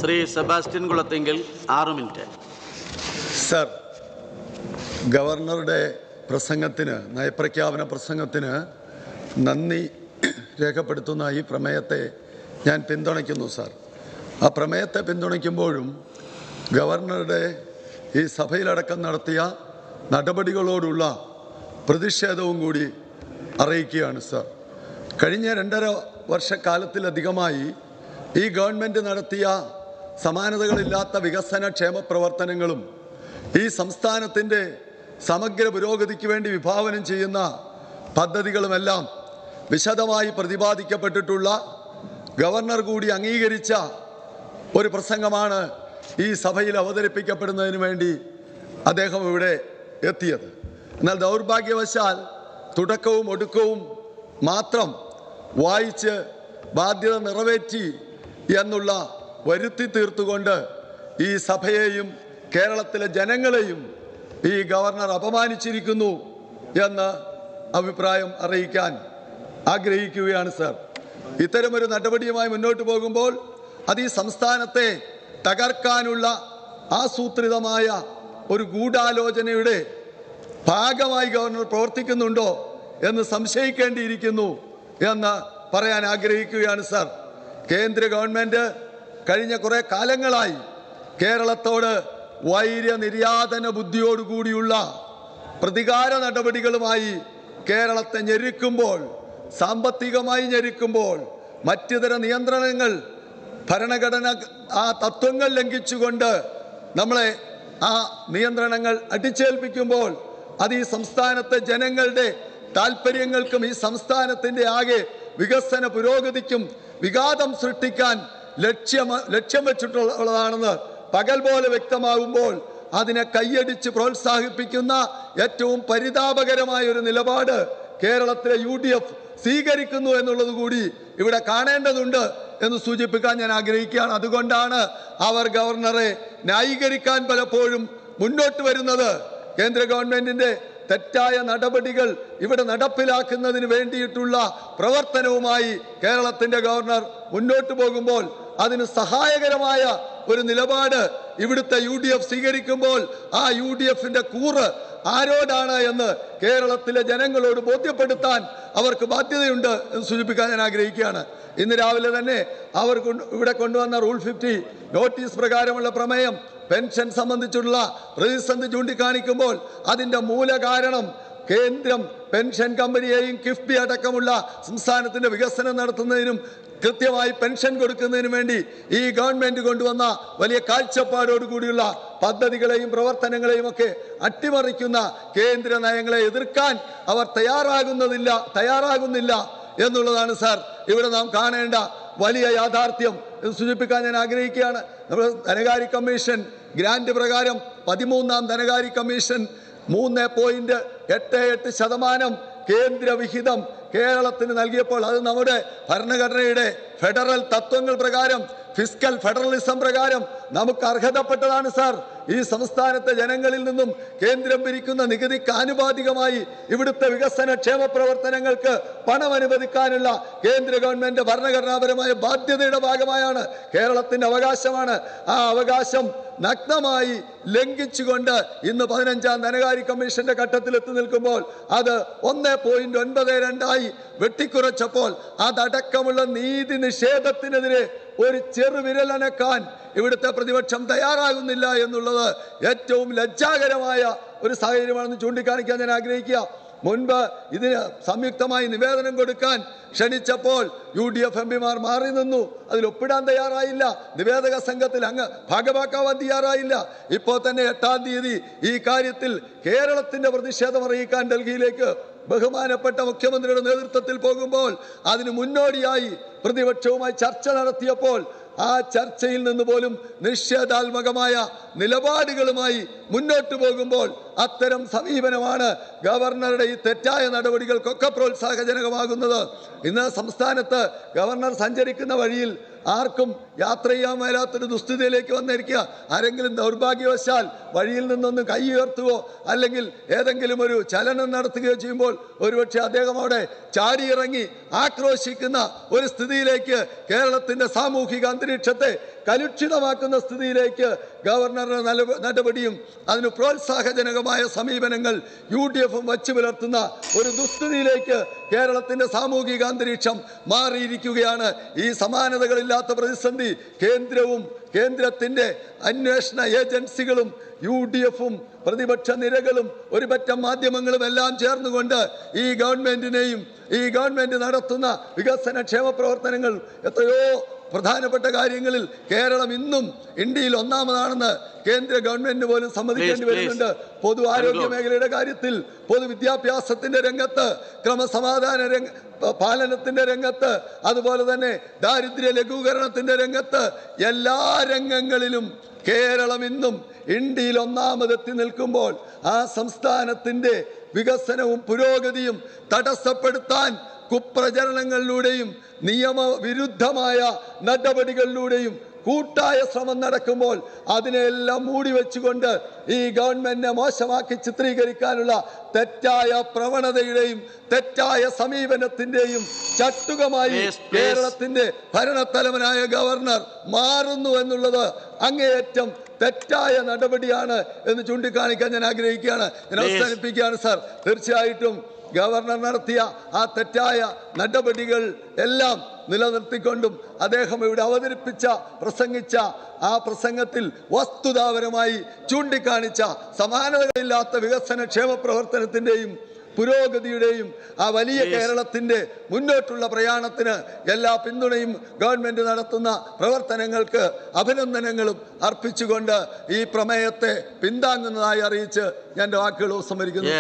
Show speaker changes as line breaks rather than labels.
ശ്രീ സെബാസ്റ്റ്യൻ കുളത്തെങ്കിൽ 6 minute.
Sir, ഗവർണറുടെ പ്രസംഗത്തിന്, നയപ്രഖ്യാപന പ്രസംഗത്തിന് നന്ദി രേഖപ്പെടുത്തുന്ന ഈ പ്രമേയത്തെ ഞാൻ പിന്തുണയ്ക്കുന്നു സർ. ആ പ്രമേയത്തെ പിന്തുണയ്ക്കുമ്പോഴും ഗവർണറുടെ ഈ സഭയിലടക്കം നടത്തിയ നടപടികളോടുള്ള പ്രതിഷേധവും കൂടി അറിയിക്കുകയാണ് സർ. കഴിഞ്ഞ 2.5 വർഷക്കാലത്തിലധികമായി ഈ ഗവൺമെൻറ് നടത്തിയ സമാനതകളില്ലാത്ത വികസന ക്ഷേമ പ്രവർത്തനങ്ങളും ഈ സംസ്ഥാനത്തിൻ്റെ സമഗ്ര പുരോഗതിക്ക് വേണ്ടി വിഭാവനം ചെയ്യുന്ന പദ്ധതികളുമെല്ലാം വിശദമായി പ്രതിപാദിക്കപ്പെട്ടിട്ടുള്ള, ഗവർണർ കൂടി അംഗീകരിച്ച ഒരു പ്രസംഗമാണ് ഈ സഭയിൽ അവതരിപ്പിക്കപ്പെടുന്നതിന് വേണ്ടി അദ്ദേഹം ഇവിടെ എത്തിയത്. എന്നാൽ ദൗർഭാഗ്യവശാൽ തുടക്കവും ഒടുക്കവും മാത്രം വായിച്ച് ബാധ്യത നിറവേറ്റി എന്നുള്ള വരുത്തി തീർത്തുകൊണ്ട് ഈ സഭയെയും കേരളത്തിലെ ജനങ്ങളെയും ഈ ഗവർണർ അപമാനിച്ചിരിക്കുന്നു എന്ന് അഭിപ്രായം അറിയിക്കാൻ ആഗ്രഹിക്കുകയാണ് സർ. ഇത്തരമൊരു നടപടിയുമായി മുന്നോട്ട് പോകുമ്പോൾ അത് ഈ സംസ്ഥാനത്തെ തകർക്കാനുള്ള ആസൂത്രിതമായ ഒരു ഗൂഢാലോചനയുടെ ഭാഗമായി ഗവർണർ പ്രവർത്തിക്കുന്നുണ്ടോ എന്ന് സംശയിക്കേണ്ടിയിരിക്കുന്നു എന്ന് പറയാൻ ആഗ്രഹിക്കുകയാണ് സർ. കേന്ദ്ര ഗവൺമെൻറ് കഴിഞ്ഞ കുറേ കാലങ്ങളായി കേരളത്തോട് വൈര്യനിര്യാതന ബുദ്ധിയോടുകൂടിയുള്ള പ്രതികാര നടപടികളുമായി കേരളത്തെ ഞെരുക്കുമ്പോൾ, സാമ്പത്തികമായി ഞെരുക്കുമ്പോൾ, മറ്റിതര നിയന്ത്രണങ്ങൾ, ഭരണഘടന ആ തത്വങ്ങൾ ലംഘിച്ചുകൊണ്ട് നമ്മളെ ആ നിയന്ത്രണങ്ങൾ അടിച്ചേൽപ്പിക്കുമ്പോൾ അത് ഈ സംസ്ഥാനത്തെ ജനങ്ങളുടെ താല്പര്യങ്ങൾക്കും ഈ സംസ്ഥാനത്തിൻ്റെ ആകെ വികസന പുരോഗതിക്കും വിഘാതം സൃഷ്ടിക്കാൻ ലക്ഷ്യം വെച്ചിട്ടുള്ളതാണെന്ന് പകൽ പോലെ വ്യക്തമാകുമ്പോൾ അതിനെ കൈയടിച്ച് പ്രോത്സാഹിപ്പിക്കുന്ന ഏറ്റവും പരിതാപകരമായ ഒരു നിലപാട് കേരളത്തിലെ UDF സ്വീകരിക്കുന്നു എന്നുള്ളത് കൂടി ഇവിടെ കാണേണ്ടതുണ്ട് എന്ന് സൂചിപ്പിക്കാൻ ഞാൻ ആഗ്രഹിക്കുകയാണ്. അതുകൊണ്ടാണ് അവർ ഗവർണറെ ന്യായീകരിക്കാൻ പലപ്പോഴും മുന്നോട്ട് വരുന്നത്. കേന്ദ്ര ഗവൺമെന്റിന്റെ തെറ്റായ നടപടികൾ ഇവിടെ നടപ്പിലാക്കുന്നതിന് വേണ്ടിയിട്ടുള്ള പ്രവർത്തനവുമായി കേരളത്തിന്റെ ഗവർണർ മുന്നോട്ട് പോകുമ്പോൾ അതിന് സഹായകരമായ ഒരു നിലപാട് ഇവിടുത്തെ UDF സ്വീകരിക്കുമ്പോൾ ആ UDFന്റെ കൂറ് ആരോടാണ് എന്ന് കേരളത്തിലെ ജനങ്ങളോട് ബോധ്യപ്പെടുത്താൻ അവർക്ക് ബാധ്യതയുണ്ട് എന്ന് സൂചിപ്പിക്കാൻ ഞാൻ ആഗ്രഹിക്കുകയാണ്. ഇന്ന് രാവിലെ തന്നെ അവർ ഇവിടെ കൊണ്ടുവന്ന റൂൾ 50 നോട്ടീസ് പ്രകാരമുള്ള പ്രമേയം പെൻഷൻ സംബന്ധിച്ചുള്ള പ്രതിസന്ധി ചൂണ്ടിക്കാണിക്കുമ്പോൾ അതിൻ്റെ മൂലകാരണം കേന്ദ്രം പെൻഷൻ കമ്പനിയെയും കിഫ്ബി അടക്കമുള്ള സംസ്ഥാനത്തിൻ്റെ വികസനം നടത്തുന്നതിനും കൃത്യമായി പെൻഷൻ കൊടുക്കുന്നതിനും വേണ്ടി ഈ ഗവൺമെൻറ് കൊണ്ടുവന്ന വലിയ കാഴ്ചപ്പാടോടുകൂടിയുള്ള പദ്ധതികളെയും പ്രവർത്തനങ്ങളെയും ഒക്കെ അട്ടിമറിക്കുന്ന കേന്ദ്ര നയങ്ങളെ എതിർക്കാൻ അവർ തയ്യാറാകുന്നില്ല എന്നുള്ളതാണ് സാർ ഇവിടെ നാം കാണേണ്ട വലിയ യാഥാർത്ഥ്യം എന്ന് സൂചിപ്പിക്കാൻ ഞാൻ ആഗ്രഹിക്കുകയാണ്. നമ്മൾ ധനകാര്യ കമ്മീഷൻ ഗ്രാന്റ് പ്രകാരം 13ാം ധനകാര്യ കമ്മീഷൻ 3.88% കേന്ദ്ര വിഹിതം കേരളത്തിന് നൽകിയപ്പോൾ അത് നമ്മുടെ ഭരണഘടനയുടെ ഫെഡറൽ തത്വങ്ങൾ പ്രകാരം, ഫിസ്ക്കൽ ഫെഡറലിസം പ്രകാരം നമുക്ക് അർഹതപ്പെട്ടതാണ് സാർ. ഈ സംസ്ഥാനത്തെ ജനങ്ങളിൽ നിന്നും കേന്ദ്രം പിരിക്കുന്ന നികുതിക്ക് ആനുപാതികമായി ഇവിടുത്തെ വികസന ക്ഷേമ പ്രവർത്തനങ്ങൾക്ക് പണം അനുവദിക്കാനുള്ള കേന്ദ്ര ഗവൺമെന്റ് ഭരണഘടനാപരമായ ബാധ്യതയുടെ ഭാഗമായാണ്, കേരളത്തിന്റെ അവകാശമാണ്. ആ അവകാശം നഗ്നമായി ലംഘിച്ചുകൊണ്ട് ഇന്ന് 15ാം ധനകാര്യ കമ്മീഷന്റെ ഘട്ടത്തിൽ എത്തി നിൽക്കുമ്പോൾ അത് 1.92 വെട്ടിക്കുറച്ചപ്പോൾ അതടക്കമുള്ള നീതി നിഷേധത്തിനെതിരെ ഒരു ചെറുവിരലനക്കാൻ ഇവിടുത്തെ പ്രതിപക്ഷം തയ്യാറാകുന്നില്ല എന്നുള്ളത് ഏറ്റവും ലജ്ജാകരമായ ഒരു സാഹചര്യമാണെന്ന് ചൂണ്ടിക്കാണിക്കാൻ ഞാൻ ആഗ്രഹിക്കുക. മുൻപ് ഇതിന് സംയുക്തമായി നിവേദനം കൊടുക്കാൻ ക്ഷണിച്ചപ്പോൾ UDF MPമാർ മാറി നിന്നു, അതിൽ ഒപ്പിടാൻ തയ്യാറായില്ല, നിവേദക സംഘത്തിൽ അങ്ങ് ഭാഗമാക്കാവാൻ തയ്യാറായില്ല. ഇപ്പോൾ തന്നെ 8ാം തീയതി ഈ കാര്യത്തിൽ കേരളത്തിന്റെ പ്രതിഷേധം അറിയിക്കാൻ ഡൽഹിയിലേക്ക് ബഹുമാനപ്പെട്ട മുഖ്യമന്ത്രിയുടെ നേതൃത്വത്തിൽ പോകുമ്പോൾ അതിന് മുന്നോടിയായി പ്രതിപക്ഷവുമായി ചർച്ച നടത്തിയപ്പോൾ ആ ചർച്ചയിൽ നിന്ന് പോലും നിഷേധാത്മകമായ നിലപാടുകളുമായി മുന്നോട്ട് പോകുമ്പോൾ അത്തരം സമീപനമാണ് ഗവർണറുടെ ഈ തെറ്റായ നടപടികൾക്കൊക്കെ പ്രോത്സാഹജനകമാകുന്നത്. ഇന്ന് സംസ്ഥാനത്ത് ഗവർണർ സഞ്ചരിക്കുന്ന വഴിയിൽ ആർക്കും യാത്ര ചെയ്യാൻ മേലാത്തൊരു ദുസ്ഥിതിയിലേക്ക് വന്നിരിക്കുക. ആരെങ്കിലും ദൗർഭാഗ്യവശാൽ വഴിയിൽ നിന്നൊന്ന് കൈ ഉയർത്തുകയോ അല്ലെങ്കിൽ ഏതെങ്കിലും ഒരു ചലനം നടത്തുകയോ ചെയ്യുമ്പോൾ ഒരുപക്ഷെ അദ്ദേഹം അവിടെ ചാടിയിറങ്ങി ആക്രോശിക്കുന്ന ഒരു സ്ഥിതിയിലേക്ക്, കേരളത്തിൻ്റെ സാമൂഹിക അന്തരീക്ഷത്തെ കലുഷിതമാക്കുന്ന സ്ഥിതിയിലേക്ക് ഗവർണറുടെ നടപടിയും അതിന് പ്രോത്സാഹജനകമായ സമീപനങ്ങൾ UDF വച്ചു പുലർത്തുന്ന ഒരു ദുസ്ഥിതിയിലേക്ക് കേരളത്തിൻ്റെ സാമൂഹിക അന്തരീക്ഷം മാറിയിരിക്കുകയാണ്. ഈ സമാനതകളില്ലാത്ത പ്രതിസന്ധി കേന്ദ്രവും കേന്ദ്രത്തിൻ്റെ അന്വേഷണ ഏജൻസികളും UDF-ഉം പ്രതിപക്ഷ നിരകളും ഒരു പറ്റം മാധ്യമങ്ങളും എല്ലാം ചേർന്നുകൊണ്ട് ഈ ഗവൺമെന്റ് നടത്തുന്ന വികസന ക്ഷേമ പ്രവർത്തനങ്ങൾ എത്രയോ പ്രധാനപ്പെട്ട കാര്യങ്ങളിൽ കേരളം ഇന്നും ഇന്ത്യയിൽ ഒന്നാമതാണെന്ന് കേന്ദ്ര ഗവൺമെന്റിന് പോലും സമ്മതിക്കേണ്ടി വരുന്നുണ്ട്. പൊതു ആരോഗ്യ മേഖലയുടെ കാര്യത്തിൽ, പൊതുവിദ്യാഭ്യാസത്തിന്റെ രംഗത്ത്, ക്രമസമാധാന പാലനത്തിന്റെ രംഗത്ത്, അതുപോലെ തന്നെ ദാരിദ്ര്യ ലഘൂകരണത്തിന്റെ രംഗത്ത്, എല്ലാ രംഗങ്ങളിലും കേരളം ഇന്നും ഇന്ത്യയിൽ ഒന്നാമതെത്തി നിൽക്കുമ്പോൾ ആ സംസ്ഥാനത്തിന്റെ വികസനവും പുരോഗതിയും തടസ്സപ്പെടുത്താൻ കുപ്രചരണങ്ങളിലൂടെയും നിയമവിരുദ്ധമായ നടപടികളിലൂടെയും കൂട്ടായ ശ്രമം നടക്കുമ്പോൾ അതിനെല്ലാം മൂടി വെച്ചുകൊണ്ട് ഈ ഗവൺമെന്റിനെ മോശമാക്കി ചിത്രീകരിക്കാനുള്ള തെറ്റായ പ്രവണതയുടെയും തെറ്റായ സമീപനത്തിന്റെയും ചട്ടുകമായി കേരളത്തിന്റെ ഭരണത്തലവനായ ഗവർണർ മാറുന്നു എന്നുള്ളത് അങ്ങേയറ്റം തെറ്റായ നടപടിയാണ് എന്ന് ചൂണ്ടിക്കാണിക്കാൻ ഞാൻ ആഗ്രഹിക്കുകയാണ്. ഞാൻ അവസാനിപ്പിക്കുകയാണ് സാർ. തീർച്ചയായിട്ടും ഗവർണർ നടത്തിയ ആ തെറ്റായ നടപടികൾ എല്ലാം നിലനിർത്തിക്കൊണ്ടും അദ്ദേഹം ഇവിടെ പ്രസംഗിച്ച ആ പ്രസംഗത്തിൽ വസ്തുതാപരമായി ചൂണ്ടിക്കാണിച്ച സമാനതകളില്ലാത്ത വികസന ക്ഷേമ പ്രവർത്തനത്തിന്റെയും പുരോഗതിയുടെയും ആ വലിയ കേരളത്തിന്റെ മുന്നോട്ടുള്ള പ്രയാണത്തിന് എല്ലാ പിന്തുണയും ഗവൺമെന്റ് നടത്തുന്ന പ്രവർത്തനങ്ങൾക്ക് അഭിനന്ദനങ്ങളും അർപ്പിച്ചുകൊണ്ട് ഈ പ്രമേയത്തെ പിന്താങ്ങുന്നതായി അറിയിച്ച് ഞാൻ വാക്കുകൾ ഉപസംഹരിക്കുന്നു.